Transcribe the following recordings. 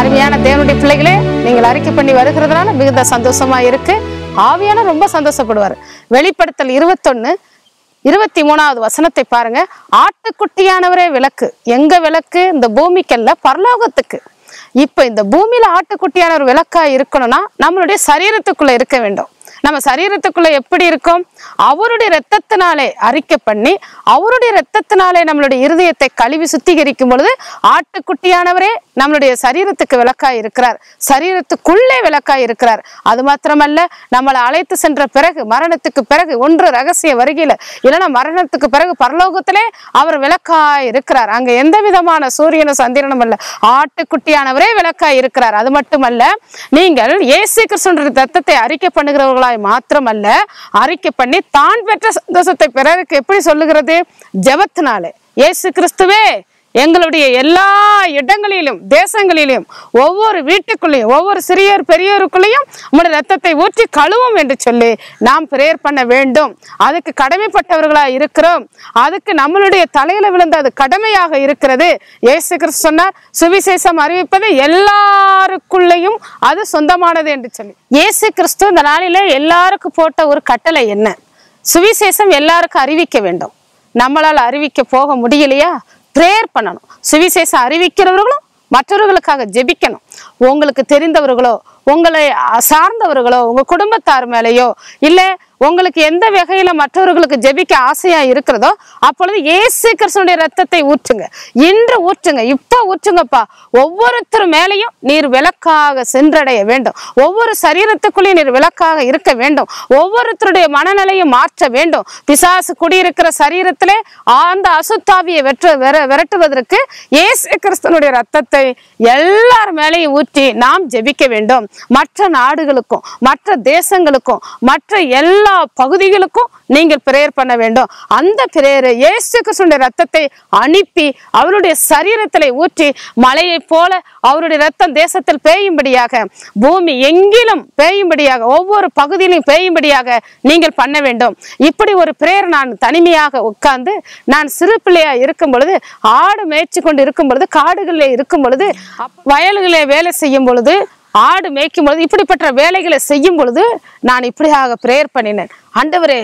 அருமையான தேவனுடைய பிள்ளைகளே, நீங்கள் அறிக்கை பண்ணி வருகிறதுனால மிகுந்த சந்தோஷமா இருக்கு. ஆவியான ரொம்ப சந்தோஷப்படுவார். வெளிப்படுத்தல் 21:23 வசனத்தை பாருங்க. ஆட்டுக்குட்டியானவரே விளக்கு. எங்க விளக்கு? இந்த பூமிக்கல்ல, பரலோகத்துக்கு. இப்ப இந்த பூமியில ஆட்டுக்குட்டியான ஒரு விளக்கா இருக்கணும்னா நம்மளுடைய சரீரத்துக்குள்ள இருக்க வேண்டும். நம்ம சரீரத்துக்குள்ள எப்படி இருக்கும்? அவருடைய இரத்தத்தினாலே அறிக்கை பண்ணி, அவருடைய இரத்தத்தினாலே நம்மளுடைய இருதயத்தை கழுவி சுத்திகரிக்கும் பொழுது ஆட்டுக்குட்டியானவரே நம்மளுடைய சரீரத்துக்கு விளக்காய் இருக்கிறார், சரீரத்துக்குள்ளே விளக்காய் இருக்கிறார். அது மாத்திரமல்ல, நம்மளை அழைத்து சென்ற பிறகு, மரணத்துக்கு பிறகு, ஒன்று ரகசிய வருகையில, இல்லைன்னா மரணத்துக்கு பிறகு பரலோகத்திலே அவர் விளக்காய் இருக்கிறார். அங்க எந்த விதமான சூரியனும் சந்திரனும் அல்ல, ஆட்டுக்குட்டியானவரே விளக்காய் இருக்கிறார். அது மட்டுமல்ல, நீங்கள் இயேசு கிறிஸ்துவின் ரத்தத்தை அறிக்கை பண்ணுகிறவர்களாய் மாத்திரமல்ல, அறிக்கை பண்ணி தான் பெற்ற சந்தோஷத்தை பிறருக்கு எப்படி சொல்லுகிறது? ஜெபத்தினாலே. இயேசு கிறிஸ்துவே எங்களுடைய எல்லா இடங்களிலும், தேசங்களிலும், ஒவ்வொரு வீட்டுக்குள்ளேயும், ஒவ்வொரு சிறியோர் பெரியோருக்குள்ளேயும் உங்களுடைய ரத்தத்தை ஊற்றி கழுவும் என்று சொல்லி நாம் பிரேயர் பண்ண வேண்டும். அதுக்கு கடமைப்பட்டவர்களா இருக்கிறோம். அதுக்கு நம்மளுடைய தலையில விழுந்த அது கடமையாக இருக்கிறது. இயேசு கிறிஸ்து சொன்னார், சுவிசேஷம் அறிவிப்பது எல்லாருக்குள்ளேயும் அது சொந்தமானது என்று சொல்லி. இயேசு கிறிஸ்து இந்த நாளில எல்லாருக்கும் போட்ட ஒரு கட்டளை என்ன? சுவிசேஷம் எல்லாருக்கும் அறிவிக்க வேண்டும். நம்மளால் அறிவிக்க போக முடியலையா? பிரேயர் பண்ணணும். சுவிசேஷம் அறிவிக்கிறவர்களும் மற்றவர்களுக்காக ஜெபிக்கணும். உங்களுக்கு தெரிந்தவர்களோ, உங்களை சார்ந்தவர்களோ, உங்க குடும்பத்தார் மேலேயோ, இல்ல உங்களுக்கு எந்த வகையில மற்றவர்களுக்கு ஜெபிக்க ஆசையா இருக்கிறதோ, அப்பொழுது இயேசு கிறிஸ்துவின் ரத்தத்தை ஊற்றுங்க. இன்று ஊற்றுங்க, இப்ப ஊற்றுங்கப்பா. ஒவ்வொருத்தர் மேலையும் நீர் விளக்காக சென்றடைய வேண்டும். ஒவ்வொரு சரீரத்துக்குள்ளேயும் நீர் விளக்காக இருக்க வேண்டும். ஒவ்வொருத்தருடைய மனநிலையும் மாற்ற வேண்டும். பிசாசு குடியிருக்கிற சரீரத்திலே அந்த அசுத்தாவியை விரட்டுவதற்கு இயேசு கிறிஸ்துவினுடைய ரத்தத்தை எல்லார் மேலையும் ஊற்றி நாம் ஜெபிக்க வேண்டும். மற்ற நாடுகளுக்கும், மற்ற தேசங்களுக்கும், மற்ற எல்லா பகுதிகளுக்கும் நீங்கள் பிரேயர் பண்ண வேண்டும். அந்த பிரேயரை இயேசு கிறிஸ்துவின் ரத்தத்தை அனுப்பி அவருடைய சரீரத்திலே ஊற்றி மலையை போல அவருடைய ரத்தம் தேசத்தில் பேயும்படியாக, பூமி எங்கிலும் பேயும்படியாக, ஒவ்வொரு பகுதியிலும் பேயும்படியாக நீங்கள் பண்ண வேண்டும். இப்படி ஒரு பிரேயர் நான் தனிமையாக உட்கார்ந்து, நான் சிறு பிள்ளையா இருக்கும் பொழுது, ஆடு மேய்ச்சி கொண்டு இருக்கும் பொழுது, காடுகளிலே இருக்கும் பொழுது, வயல்களிலே வேலை செய்யும் பொழுது, ஆடு மேய்க்கும் பொழுது, இப்படிப்பட்ட வேலைகளை செய்யும் பொழுது நான் இப்படியாக பிரேயர் பண்ணினேன். ஆண்டவரே,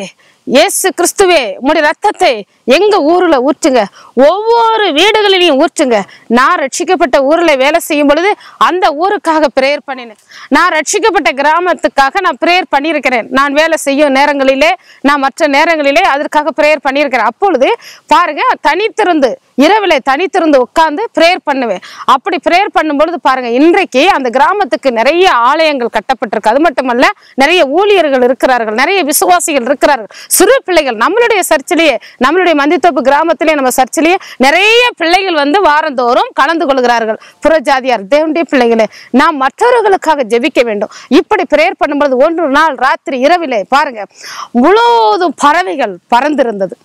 இயேசு கிறிஸ்துவே உம்முடைய ரத்தத்தை எங்க ஊர்ல ஊற்றுங்க, ஒவ்வொரு வீடுகளிலையும் ஊற்றுங்க. நான் ரட்சிக்கப்பட்ட ஊர்ல வேலை செய்யும் பொழுது அந்த ஊருக்காக பிரேயர் பண்ணினேன். நான் ரட்சிக்கப்பட்ட கிராமத்துக்காக நான் பிரேயர் பண்ணியிருக்கிறேன். நான் வேலை செய்யும் நேரங்களிலே, நான் மற்ற நேரங்களிலே அதற்காக பிரேயர் பண்ணியிருக்கிறேன். அப்பொழுது பாருங்க, தனித்திருந்து இரவிலே தனித்திருந்து உட்கார்ந்து பிரேயர் பண்ணுவேன். அப்படி பிரேயர் பண்ணும் பொழுது பாருங்க, இன்றைக்கு அந்த கிராமத்துக்கு நிறைய ஆலயங்கள் கட்டப்பட்டிருக்கு. அது மட்டுமல்ல, நிறைய ஊழியர்கள் இருக்கிறார்கள், நிறைய விசுவாசிகள் இருக்கிறார்கள், சிறு பிள்ளைகள். நம்மளுடைய சர்ச்சிலேயே, நம்மளுடைய மந்தித்தோப்பு கிராமத்திலே, நம்ம சர்ச்சிலேயே நிறைய பிள்ளைகள் வந்து வாரந்தோறும் கலந்து கொள்கிறார்கள். புறஜாதியார் தேவனுடைய பிள்ளைகளே, நாம் மற்றவர்களுக்காக ஜெபிக்க வேண்டும். இப்படி பிரேயர் பண்ணும்போது ஒன்று நாள் ராத்திரி இரவிலே பாருங்க, முழுவதும் பறவைகள் பறந்திருந்தது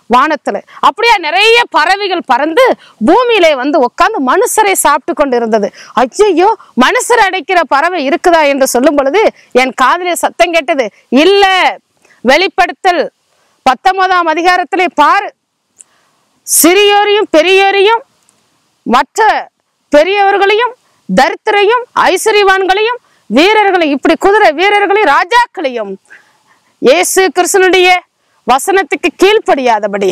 வானத்துல. அப்படியே நிறைய பறவைகள் பறந்து பூமியிலே வந்து உட்கார்ந்து மனுஷரை சாப்பிட்டு கொண்டு இருந்தது. ஐயோ, மனுஷரை அடைக்கிற பறவை இருக்குதா என்று சொல்லும் பொழுது என் காதிலே சத்தம் கேட்டது, இல்ல, வெளிப்படுத்தல் 19ஆம் அதிகாரத்திலே பாரு, சிறியோரையும் பெரியோரையும், மற்ற பெரியவர்களையும், தரித்திரையும், ஐஸ்வர்யவான்களையும், வீரர்களையும், இப்படி குதிரை வீரர்களையும், ராஜாக்களையும், இயேசு கிறிஸ்துவினுடைய வசனத்துக்கு கீழ்ப்படியாதபடி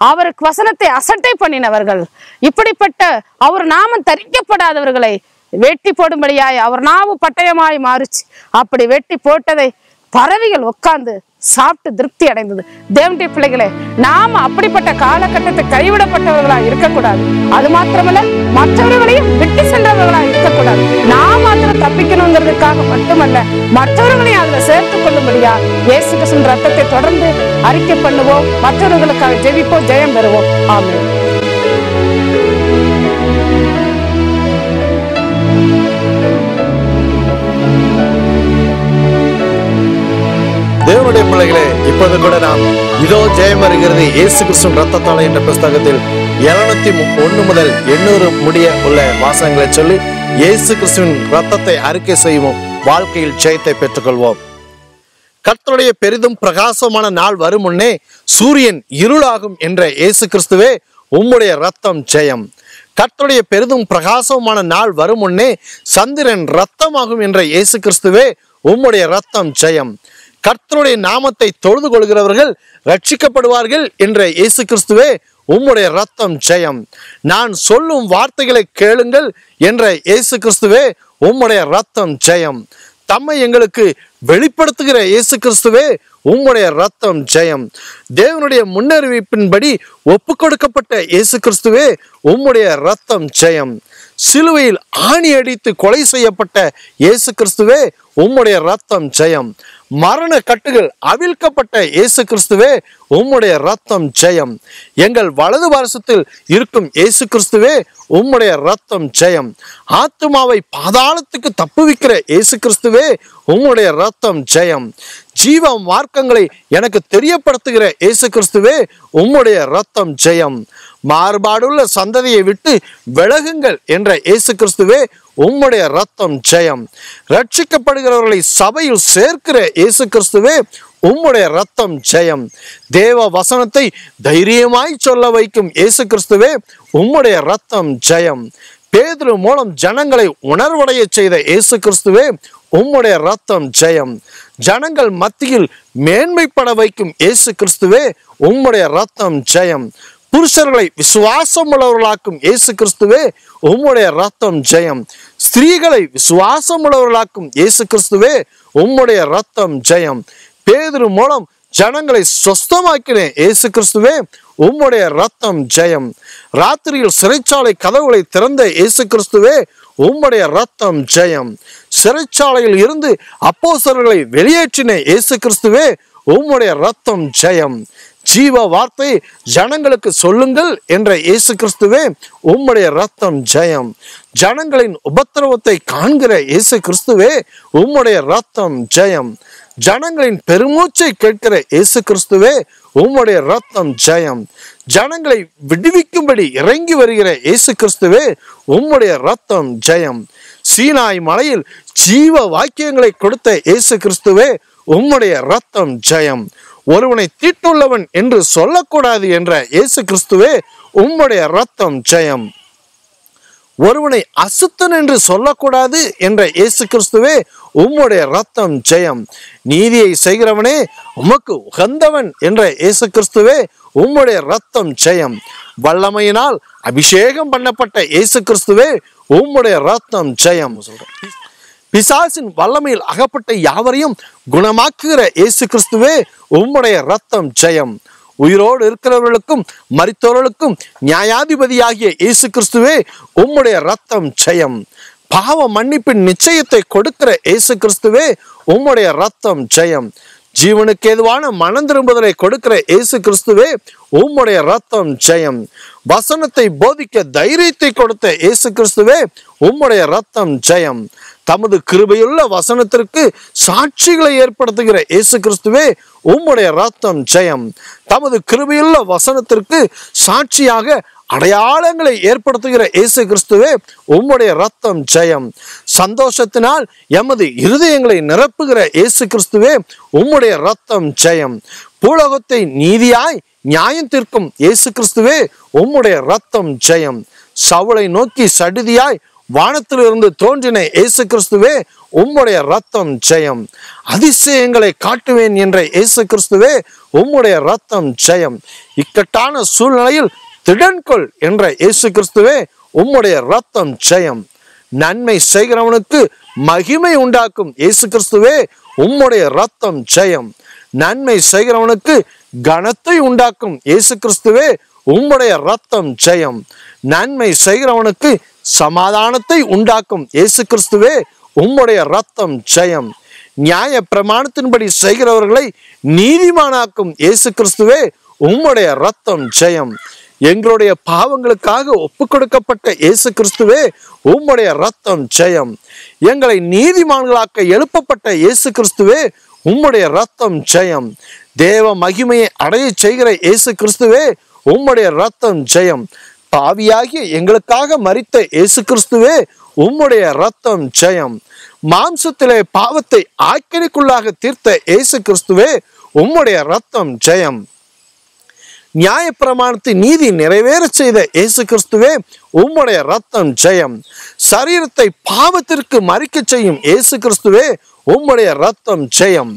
அவருக்கு வசனத்தை அசட்டை பண்ணினவர்கள், இப்படிப்பட்ட அவர் நாமம் தரிக்கப்படாதவர்களை வெட்டி போடும்படியாய் அவர் நாம பட்டயமாய் மாறுச்சு. அப்படி வெட்டி போட்டதை பறவைகள் உட்கார்ந்து சாப்பிட்டு திருப்தி அடைந்தது. தேவனுடைய பிள்ளைகளே, நாம அப்படிப்பட்ட காலகட்டத்தை கைவிடப்பட்டவர்களா இருக்கக்கூடாது. அது மாத்திரமல்ல, மற்றவர்களையும் விட்டு சென்றவர்களா இருக்கக்கூடாது. நாம் மாத்திரம் தப்பிக்கணுங்கிறதுக்காக மட்டுமல்ல, மற்றவர்களையும் அதுல சேர்த்துக் கொள்ளும்படியா இயேசு கிறிஸ்துவின் ரத்தத்தை தொடர்ந்து அறிக்கை பண்ணுவோம். மற்றவர்களுக்காக ஜெபிப்போம், ஜெயம் பெறுவோம். ஆமென். தேவனுடைய பிள்ளைகளே, இப்போது கூட நாம் இதோ ஜெயம் வருகிறது இயேசு கிறிஸ்துவின் ரத்தத்தாலே என்ற புஸ்தகத்தில் 701 முதல் 800 முடிய உள்ள வாசகங்களை சொல்லி இயேசு கிறிஸ்துவின் ரத்தத்தை அறிக்கை செய்வோம். வாழ்க்கையில் ஜெயத்தை பெற்றுக்கொள்வோம். கர்த்தருடைய பெரிதும் பிரகாசமான நாள் வரும் முன்னே சூரியன் இருளாகும் என்ற இயேசு கிறிஸ்துவே உம்முடைய ரத்தம் ஜெயம். கர்த்தருடைய பெரிதும் பிரகாசமான நாள் வரும் முன்னே சந்திரன் இரத்தமாகும் என்ற இயேசு கிறிஸ்துவே உம்முடைய இரத்தம் ஜெயம். கர்த்தருடைய நாமத்தை தொழுது கொள்கிறவர்கள் ரட்சிக்கப்படுவார்கள் என்ற இயேசு கிறிஸ்துவே உம்முடைய இரத்தம் ஜெயம். நான் சொல்லும் வார்த்தைகளை கேளுங்கள் என்ற இயேசு கிறிஸ்துவே உம்முடைய இரத்தம் ஜெயம். தம்மை எங்களுக்கு வெளிப்படுத்துகிற இயேசு கிறிஸ்துவே உம்முடைய இரத்தம் ஜெயம். தேவனுடைய முன்னறிவிப்பின்படி ஒப்பு கொடுக்கப்பட்ட இயேசு கிறிஸ்துவே உம்முடைய இரத்தம் ஜெயம். சிலுவையில் ஆணி அடித்து கொலை செய்யப்பட்ட இயேசு கிறிஸ்துவே உம்முடைய இரத்தம் ஜெயம். மரண கட்டுகள் அவிழ்க்கப்பட்ட இயேசு கிறிஸ்துவே உம்முடைய இரத்தம் ஜெயம். எங்கள் வலது பாரசத்தில் இருக்கும் இயேசு கிறிஸ்துவே உம்முடைய இரத்தம் ஜெயம். ஆத்துமாவை பாதாளத்துக்கு தப்புவிக்கிற இயேசு கிறிஸ்துவே உம்முடைய இரத்தம் ஜெயம். ஜீவ மார்க்கங்களை எனக்கு தெரியப்படுத்துகிற இயேசு கிறிஸ்துவே உம்முடைய இரத்தம் ஜெயம். மாறுபாடுள்ள சந்ததியை விட்டு விலகுங்கள் என்ற இயேசு கிறிஸ்துவே உம்முடைய இரத்தம் ஜெயம். ரட்சிக்கப்படுகிறவர்களை சபையில் சேர்க்கிற இயேசு கிறிஸ்துவே உம்முடைய இரத்தம் ஜெயம். தேவ வசனத்தை தைரியமாய் சொல்ல வைக்கும் இயேசு கிறிஸ்துவே உம்முடைய இரத்தம் ஜெயம். பேதுரு மூலம் ஜனங்களை உணர்வடைய செய்த இயேசு கிறிஸ்துவே உம்முடைய இரத்தம் ஜெயம். ஜனங்கள் மத்தியில் மேன்மைப்பட வைக்கும் இயேசு கிறிஸ்துவே உம்முடைய இரத்தம் ஜெயம். புருஷர்களை விசுவாசம் உள்ளவர்களாக்கும் இயேசு கிறிஸ்துவே உம்முடைய இரத்தம் ஜெயம். ஸ்திரீகளை விசுவாசம் உள்ளவர்களாக்கும் இயேசு கிறிஸ்துவே உம்முடைய இரத்தம் ஜெயம். பேதுரு மூலம் ஜனங்களை சொஸ்தமாக்கின இயேசு கிறிஸ்துவே உம்முடைய இரத்தம் ஜெயம். ராத்திரியில் சிறைச்சாலை கதவுகளை திறந்த இயேசு கிறிஸ்துவே உம்முடைய இரத்தம் ஜெயம். சிறைச்சாலையில் இருந்து அப்போஸ்தலர்களை வெளியேற்றின இயேசு கிறிஸ்துவே உம்முடைய இரத்தம் ஜெயம். ஜீவ வார்த்தை ஜனங்களுக்கு சொல்லுங்கள் என்ற இயேசு கிறிஸ்துவே உம்முடைய இரத்தம் ஜெயம். ஜனங்களின் உபத்திரவத்தை காண்கிற இயேசு கிறிஸ்துவே உம்முடைய இரத்தம் ஜெயம். ஜனங்களின் பெருமூச்சை கேட்கிற இயேசு கிறிஸ்துவே உம்முடைய இரத்தம் ஜெயம். ஜனங்களை விடுவிக்கும்படி இறங்கி வருகிற இயேசு கிறிஸ்துவே உம்முடைய இரத்தம் ஜெயம். சீனாய் மலையில் ஜீவ வாக்கியங்களை கொடுத்த இயேசு கிறிஸ்துவே உம்முடைய இரத்தம் ஜெயம். ஒருவனை தீட்டுள்ளவன் என்று சொல்லக்கூடாது என்ற இயேசு கிறிஸ்துவே உம்முடைய இரத்தம் ஜெயம். ஒருவனை அசுத்தன் என்று சொல்லக்கூடாது என்ற இயேசு கிறிஸ்துவே உம்முடைய இரத்தம் ஜெயம். நீதியை செய்கிறவனே உமக்கு உகந்தவன் என்ற இயேசு கிறிஸ்துவே உம்முடைய இரத்தம் ஜெயம். வல்லமையினால் அபிஷேகம் பண்ணப்பட்ட இயேசு கிறிஸ்துவே உம்முடைய இரத்தம் ஜெயம். பிசாசின் வல்லமையில் அகப்பட்ட யாவரையும் குணமாக்குகிற இயேசு கிறிஸ்துவே உம்முடைய இரத்தம் ஜெயம். உயிரோடு இருக்கிறவர்களுக்கும் மரித்தவர்களுக்கும் நியாயாதிபதியாகிய இயேசு கிறிஸ்துவே உம்முடைய இரத்தம் ஜெயம். பாவ மன்னிப்பின் நிச்சயத்தை கொடுக்கிற இயேசு கிறிஸ்துவே உம்முடைய இரத்தம் ஜெயம். ஜீவனுக்கு ஏதுவான மனம் திரும்புதலை கொடுக்கிற இயேசு கிறிஸ்துவே உம்முடைய இரத்தம் ஜெயம். வசனத்தை போதிக்க தைரியத்தை கொடுத்த இயேசு கிறிஸ்துவே உம்முடைய இரத்தம் ஜெயம். தமது கிருபையுள்ள வசனத்திற்கு சாட்சிகளை ஏற்படுத்துகிற இயேசு கிறிஸ்துவே உம்முடைய இரத்தம் ஜெயம். தமது கிருபையுள்ள வசனத்திற்கு சாட்சியாக அடையாளங்களை ஏற்படுத்துகிற இயேசு கிறிஸ்துவே உம்முடைய இரத்தம் ஜெயம். சந்தோஷத்தினால் எமது இருதயங்களை நிரப்புகிற இயேசு கிறிஸ்துவே உம்முடைய இரத்தம் ஜெயம். பூலோகத்தை நீதியாய் நியாயம் தீர்க்கும் இயேசு கிறிஸ்துவே உம்முடைய இரத்தம் ஜெயம். சவுலை நோக்கி சடுதியாய் வானத்திலிருந்து தோன்றின இயேசு கிறிஸ்துவே உம்முடைய இரத்தம் ஜெயம். அதிசயங்களை காட்டுவேன் என்ற இயேசு கிறிஸ்துவே உம்முடைய இரத்தம் ஜெயம். இக்கட்டான சூழ்நிலையில் திடன்கொள் என்ற இயேசு கிறிஸ்துவே உம்முடைய இரத்தம் ஜெயம். நன்மை செய்கிறவனுக்கு மகிமை உண்டாக்கும் இயேசு கிறிஸ்துவே உம்முடைய இரத்தம் ஜெயம். நன்மை செய்கிறவனுக்கு கனத்தை உண்டாக்கும் இயேசு கிறிஸ்துவே உம்முடைய இரத்தம் ஜெயம். நன்மை செய்கிறவனுக்கு சமாதானத்தை உண்டாக்கும் இயேசு கிறிஸ்துவே உம்முடைய இரத்தம் ஜெயம். நியாய பிரமாணத்தின்படி செய்கிறவர்களை நீதிமானாக்கும் இயேசு கிறிஸ்துவே உம்முடைய இரத்தம் ஜெயம். எங்களுடைய பாவங்களுக்காக ஒப்பு கொடுக்கப்பட்ட இயேசு கிறிஸ்துவே உம்முடைய இரத்தம் ஜெயம். எங்களை நீதிமான்களாக்க எழுப்பப்பட்ட இயேசு கிறிஸ்துவே உம்முடைய இரத்தம் ஜெயம். தேவ மகிமையை அடைய செய்கிற இயேசு கிறிஸ்துவே உம்முடைய இரத்தம் ஜெயம். பாவியாகிய எங்களுக்காக மரித்த இயேசு கிறிஸ்துவே உம்முடைய இரத்தம் ஜெயம். மாம்சத்திலே பாவத்தை ஆக்கினைக்குள்ளாக தீர்த்த இயேசு கிறிஸ்துவே உம்முடைய இரத்தம் ஜெயம். நியாயப்பிரமாணத்தை நீதி நிறைவேற செய்த இயேசு கிறிஸ்துவே உம்முடைய ரத்தம் ஜெயம். சரீரத்தை பாவத்திற்கு மறிக்க செய்யும் இயேசு கிறிஸ்துவே உம்முடைய ரத்தம் ஜெயம்.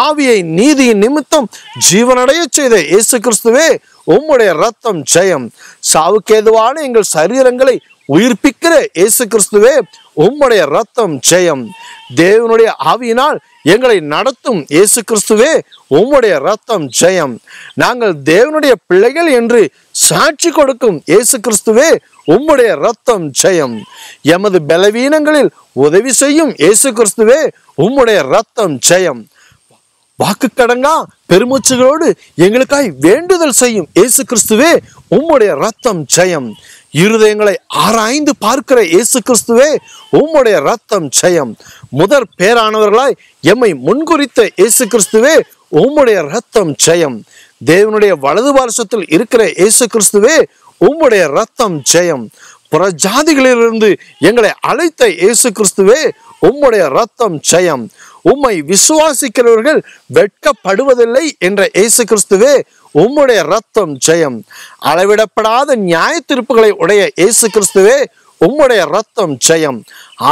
ஆவியை நீதியின் நிமித்தம் ஜீவனடைய செய்த இயேசு கிறிஸ்துவே உம்முடைய ரத்தம் ஜெயம். சாவுக்கேதுவான எங்கள் சரீரங்களை உயிர்ப்பிக்கிற இயேசு கிறிஸ்துவே உம்முடைய ரத்தம் ஜெயம். தேவனுடைய ஆவியினால் எங்களை நடத்தும் இயேசு கிறிஸ்துவே உம்முடைய ரத்தம் ஜெயம். நாங்கள் தேவனுடைய பிள்ளைகள் என்று சாட்சி கொடுக்கும் இயேசு கிறிஸ்துவே உம்முடைய ரத்தம் ஜெயம். எமது பலவீனங்களில் உதவி செய்யும் இயேசு கிறிஸ்துவே உம்முடைய ரத்தம் ஜெயம். வாக்கு கடங்கா பெருமூச்சுகளோடு எங்களுக்காய் வேண்டுதல் செய்யும் இயேசு கிறிஸ்துவே உம்முடைய ரத்தம் ஜெயம். இருதயங்களை ஆராய்ந்து பார்க்கிற இயேசு கிறிஸ்துவே உம்முடைய ரத்தம் ஜெயம். முதற் பேரானவர்களாய் எம்மை முன்குறித்த இயேசு கிறிஸ்துவே உம்முடைய ரத்தம் ஜெயம். தேவனுடைய வலது பார்சத்தில் இருக்கிற இயேசு கிறிஸ்துவே உம்முடைய ரத்தம் ஜெயம். புறஜாதிகளிலிருந்து எங்களை அழைத்த இயேசு கிறிஸ்துவே உம்முடைய ரத்தம் ஜெயம். உம்மை விசுவாசிக்கிறவர்கள் வெட்கப்படுவதில்லை என்ற இயேசு கிறிஸ்துவே உம்முடைய ரத்தம் ஜெயம். அளவிடப்படாத நியாய தீர்ப்புகளை உடைய இயேசு கிறிஸ்துவே உம்முடைய ரத்தம் ஜெயம்.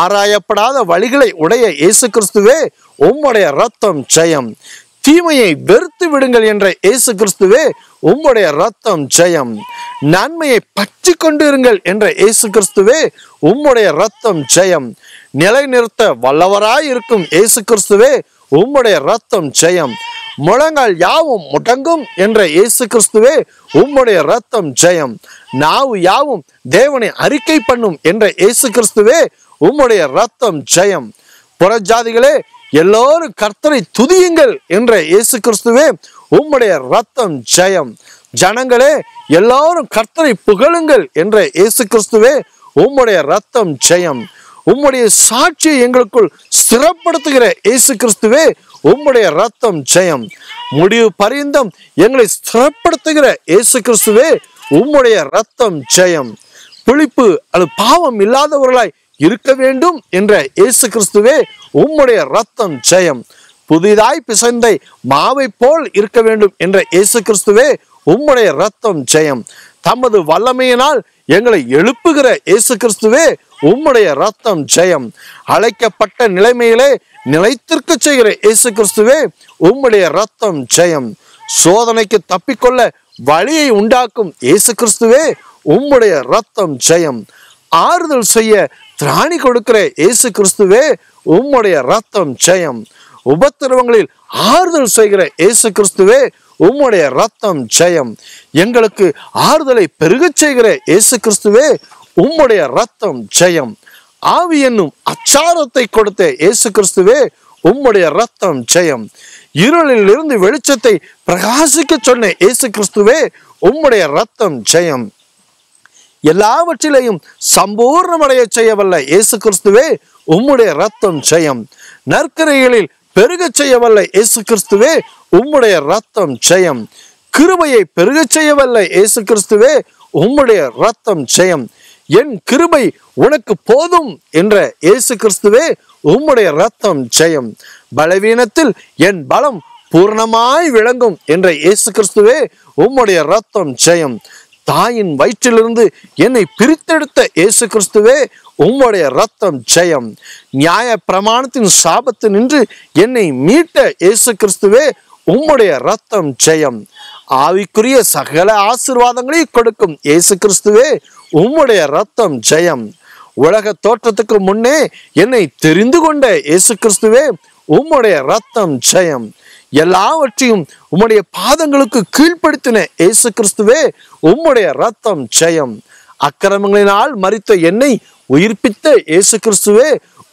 ஆராயப்படாத வழிகளை உடைய இயேசு கிறிஸ்துவே உம்முடைய ரத்தம் ஜெயம். தீமையை வெறுத்து விடுங்கள் என்ற இயேசு கிறிஸ்துவே உம்முடைய ரத்தம் ஜெயம். நன்மையை பற்றி கொண்டிருங்கள் என்ற இயேசு கிறிஸ்துவே உம்முடைய ரத்தம் ஜெயம். நிலைநிறுத்த வல்லவராய் இருக்கும் இயேசு கிறிஸ்துவே உம்முடைய ரத்தம் ஜெயம். முழங்கால் யாவும் முடங்கும் என்ற இயேசு கிறிஸ்துவே உம்முடைய ரத்தம் ஜெயம். நாவு யாவும் தேவனை அறிக்கை பண்ணும் என்ற இயேசு கிறிஸ்துவே உம்முடைய ரத்தம் ஜெயம். புறஜாதிகளே எல்லோரும் கர்த்தரை துதியுங்கள் என்ற இயேசு கிறிஸ்துவே உம்முடைய ரத்தம் ஜெயம். ஜனங்களே எல்லாரும் கர்த்தரை புகழுங்கள் என்ற இயேசு கிறிஸ்துவே உம்முடைய ரத்தம் ஜெயம். உம்முடைய சாட்சியை எங்களுக்குள் ஸ்திரப்படுத்துகிற இயேசு கிறிஸ்துவே உம்முடைய ரத்தம் ஜெயம். முடிவு பரியந்தம் எங்களை ஸ்திரப்படுத்துகிற இயேசு கிறிஸ்துவே உம்முடைய ரத்தம் ஜெயம். புளிப்பு அல்லது பாவம் இல்லாதவர்களாய் இருக்க வேண்டும் என்ற இயேசு கிறிஸ்துவே உம்முடைய ரத்தம் ஜெயம். புதிதாய் பிசைந்த மாவை போல் இருக்க வேண்டும் என்ற இயேசு கிறிஸ்துவே உம்முடைய ரத்தம் ஜெயம். தமது வல்லமையினால் எங்களை எழுப்புகிற இயேசு கிறிஸ்துவே உம்முடைய ரத்தம் ஜெயம். அழைக்கப்பட்ட நிலைமையிலே நிலைத்திருக்க செய்கிற இயேசு கிறிஸ்துவே உம்முடைய ரத்தம் ஜெயம். சோதனைக்கு தப்பிக்கொள்ள வழியை உண்டாக்கும் இயேசு கிறிஸ்துவே உம்முடைய ரத்தம் ஜெயம். ஆறுதல் செய்ய திராணி கொடுக்கிற இயேசு கிறிஸ்துவே உம்முடைய ரத்தம் ஜெயம். உபத்திரவங்களில் ஆறுதல் செய்கிற இயேசு கிறிஸ்துவே உம்முடைய ரத்தம் ஜெயம். எங்களுக்கு ஆறுதலை பெருகச் செய்கிற இயேசு கிறிஸ்துவே உம்முடைய ரத்தம் ஜெயம். ஆவி என்னும் அச்சாரத்தை கொடுத்த இயேசு கிறிஸ்துவே உம்முடைய ரத்தம் ஜெயம். இருளில் இருந்து வெளிச்சத்தை பிரகாசிக்க சொன்ன இயேசு கிறிஸ்துவே உம்முடைய ரத்தம் ஜெயம். எல்லாவற்றிலையும் சம்பூர்ணமடைய செய்யவல்ல இயேசு கிறிஸ்துவே உம்முடைய ரத்தம் ஜெயம். நற்கரைகளில் பெருகச் செய்யவல்ல இயேசு கிறிஸ்துவே உம்முடைய ரத்தம் ஜெயம். கிருபையை பெருகச் செய்யவல்ல இயேசு கிறிஸ்துவே உம்முடைய ரத்தம் ஜெயம். என் கிருபை உனக்கு போதும் என்ற இயேசு கிறிஸ்துவே உம்முடைய ரத்தம் ஜெயம். பலவீனத்தில் என் பலம் பூர்ணமாய் விளங்கும் என்ற இயேசு கிறிஸ்துவே உம்முடைய ரத்தம் ஜெயம். தாயின் வயிற்றிலிருந்து என்னை பிரித்தெடுத்த இயேசு கிறிஸ்துவே உம்முடைய ரத்தம் ஜெயம். நியாய பிரமாணத்தின் சாபத்து நின்று என்னை மீட்ட இயேசு கிறிஸ்துவே உம்முடைய ரத்தம் ஜெயம். ஆவிக்குரிய சகல ஆசீர்வாதங்களை கொடுக்கும் இயேசு கிறிஸ்துவே உம்முடைய ரத்தம் ஜெயம். உலக தோற்றத்துக்கு முன்னே என்னை தெரிந்து கொண்ட இயேசு கிறிஸ்துவே உம்முடைய ரத்தம் ஜெயம். எல்லாவற்றையும் உம்முடைய பாதங்களுக்கு கீழ்ப்படுத்தின இயேசு கிறிஸ்துவே உம்முடைய ரத்தம் ஜெயம். அக்கிரமங்களினால் மரித்த என்னை உயிர்ப்பித்த இயேசு கிறிஸ்துவே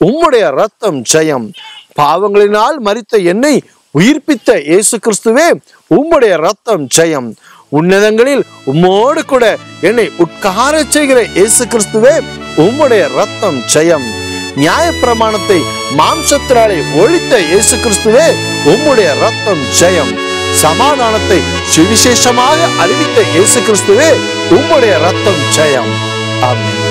உம்முடைய ரத்தம் ஜெயம். பாவங்களினால் மரித்த என்னை உயிர்ப்பித்த இயேசு கிறிஸ்துவே உம்முடைய ரத்தம் ஜெயம். உன்னதங்களில் உம்மோடு கூட என்னை உட்கார செய்கிற இயேசு கிறிஸ்துவே உம்முடைய ரத்தம் ஜெயம். நியாய பிரமாணத்தை மாம்சத்தினாலே ஒழித்த இயேசு கிறிஸ்துவே உம்முடைய ரத்தம் ஜெயம். சமாதானத்தை சுவிசேஷமாக அறிவித்த இயேசு கிறிஸ்துவே உம்முடைய ரத்தம் ஜெயம். ஆமென்.